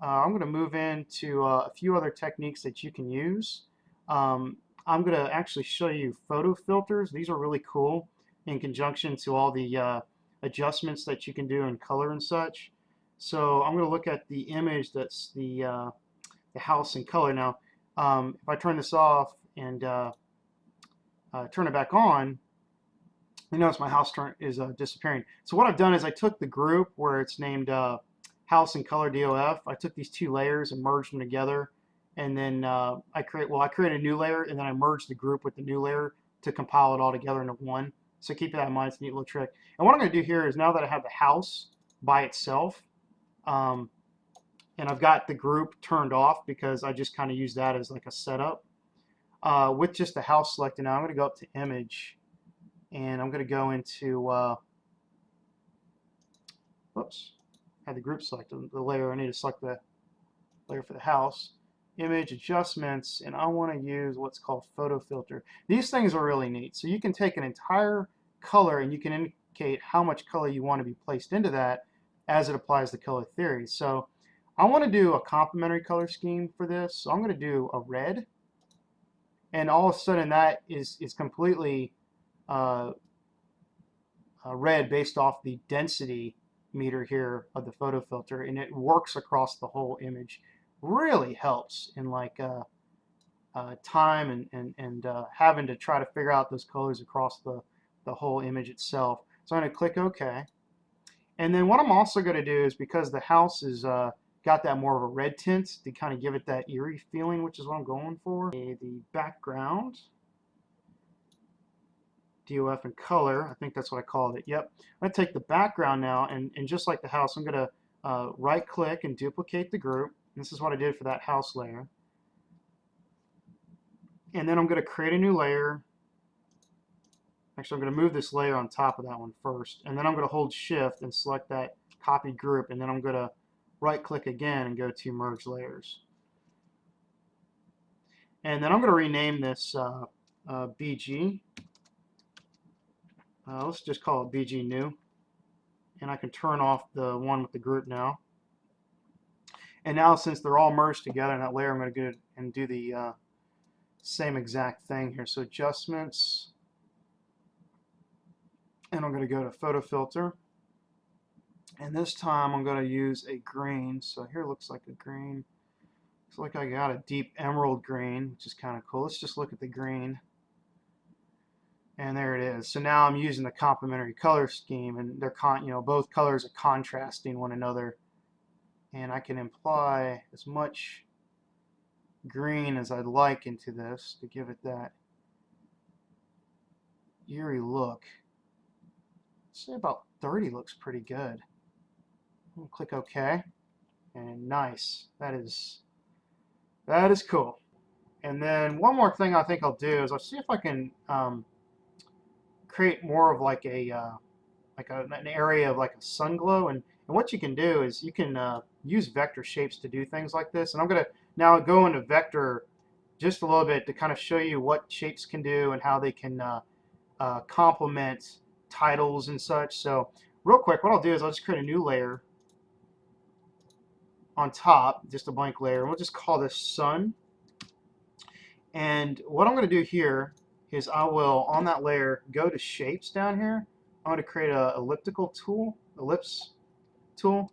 I'm going to move into a few other techniques that you can use. I'm going to actually show you photo filters. These are really cool in conjunction to all the adjustments that you can do in color and such. So I'm going to look at the image that's the house in color. Now, if I turn this off and turn it back on, you notice my house is disappearing. So what I've done is I took the group where it's named House and Color DOF. I took these two layers and merged them together, and then I created a new layer, and then I merged the group with the new layer to compile it all together into one. So keep that in mind. It's a neat little trick. And what I'm going to do here is, now that I have the house by itself, um, and I've got the group turned off because I just kind of use that as like a setup. With just the house selected now, I'm going to go up to Image, and I'm going to go into, whoops, I had the group selected, the layer. I need to select the layer for the house. Image adjustments, and I want to use what's called photo filter. These things are really neat. So you can take an entire color and you can indicate how much color you want to be placed into that as it applies to color theory. So I want to do a complementary color scheme for this. So I'm going to do a red, and all of a sudden that is completely red based off the density meter here of the photo filter, and it works across the whole image. Really helps in like time and having to try to figure out those colors across the whole image itself. So I'm going to click OK. And then what I'm also going to do is, because the house is got that more of a red tint to kind of give it that eerie feeling, which is what I'm going for. The background, DOF and color, I think that's what I called it. Yep. I'm going to take the background now, and just like the house, I'm going to right click and duplicate the group. This is what I did for that house layer. And then I'm going to create a new layer. Actually, I'm going to move this layer on top of that one first. And then I'm going to hold Shift and select that copied group. And then I'm going to right click again and go to Merge Layers. And then I'm going to rename this BG. Let's just call it BG New. And I can turn off the one with the group now. And now, since they're all merged together in that layer, I'm going to go and do the same exact thing here. So adjustments, and I'm going to go to photo filter. And this time I'm going to use a green. So here looks like a green. Looks like I got a deep emerald green, which is kind of cool. Let's just look at the green. And there it is. So now I'm using the complementary color scheme, and they're both colors are contrasting one another. And I can apply as much green as I'd like into this to give it that eerie look. I'd say about 30 looks pretty good. I'm gonna click OK, and nice. That is cool. And then one more thing I think I'll do is I'll see if I can create more of like an area of like a sun glow. And what you can do is you can use vector shapes to do things like this. And I'm going to now go into vector just a little bit to kind of show you what shapes can do and how they can complement titles and such. So real quick, what I'll do is I'll just create a new layer on top, just a blank layer, and we'll just call this sun. And what I'm going to do here is I will, on that layer, go to shapes down here. I'm going to create an ellipse tool,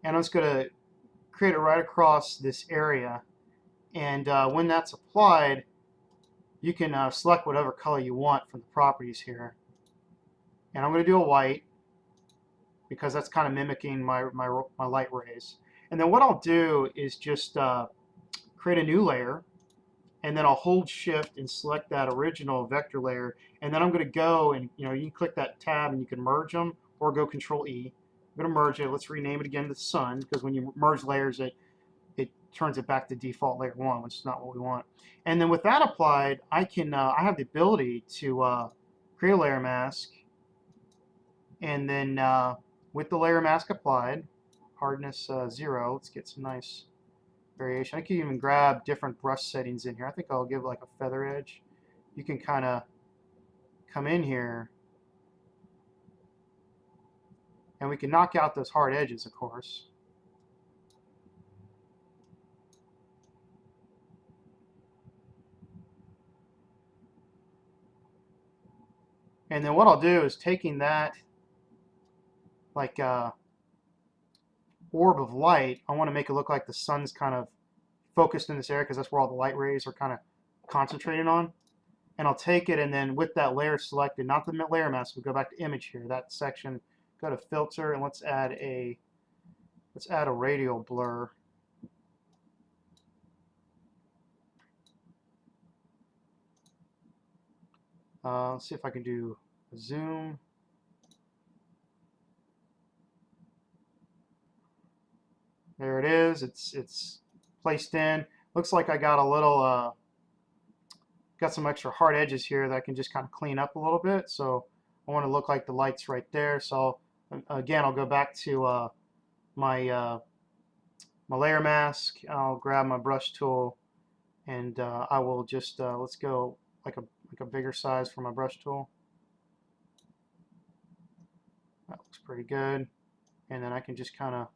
and I'm just going to create it right across this area. And when that's applied, you can select whatever color you want from the properties here. And I'm going to do a white because that's kind of mimicking my light rays. And then what I'll do is just create a new layer, and then I'll hold Shift and select that original vector layer, and then I'm going to go and you can click that tab and you can merge them, or go Control E. I'm going to merge it. Let's rename it again to Sun, because when you merge layers, it turns it back to default layer 1, which is not what we want. And then with that applied, I have the ability to create a layer mask, and then with the layer mask applied, hardness 0, let's get some nice variation. I can even grab different brush settings in here. I think I'll give like a feather edge. You can kind of come in here, and we can knock out those hard edges, of course. And then what I'll do is taking that like orb of light, I want to make it look like the sun's kind of focused in this area because that's where all the light rays are kind of concentrated on. And I'll take it, and then with that layer selected, not the layer mask, we'll go back to image here, that section, go to filter, and let's add a radial blur. Let's see if I can do a zoom. There it is. It's placed in. Looks like I got a little got some extra hard edges here that I can just kind of clean up a little bit. So I want to look like the light's right there. So again, I'll go back to my my layer mask. I'll grab my brush tool, and I will just let's go like a bigger size for my brush tool. That looks pretty good. And then I can just kind of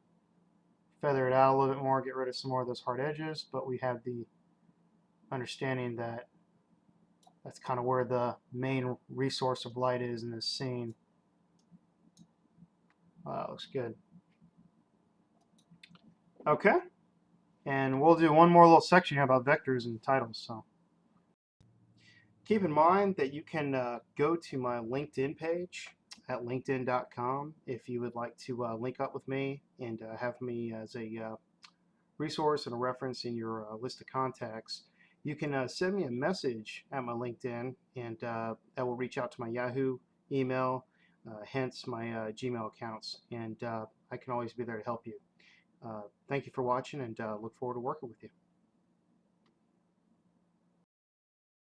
feather it out a little bit more, get rid of some more of those hard edges, but we have the understanding that that's kind of where the main resource of light is in this scene. That looks good. Okay, and we'll do one more little section here about vectors and titles. So keep in mind that you can go to my LinkedIn page at linkedin.com if you would like to link up with me and have me as a resource and a reference in your list of contacts. You can send me a message at my LinkedIn, and that will reach out to my Yahoo email, hence my Gmail accounts, and I can always be there to help you. Thank you for watching, and look forward to working with you.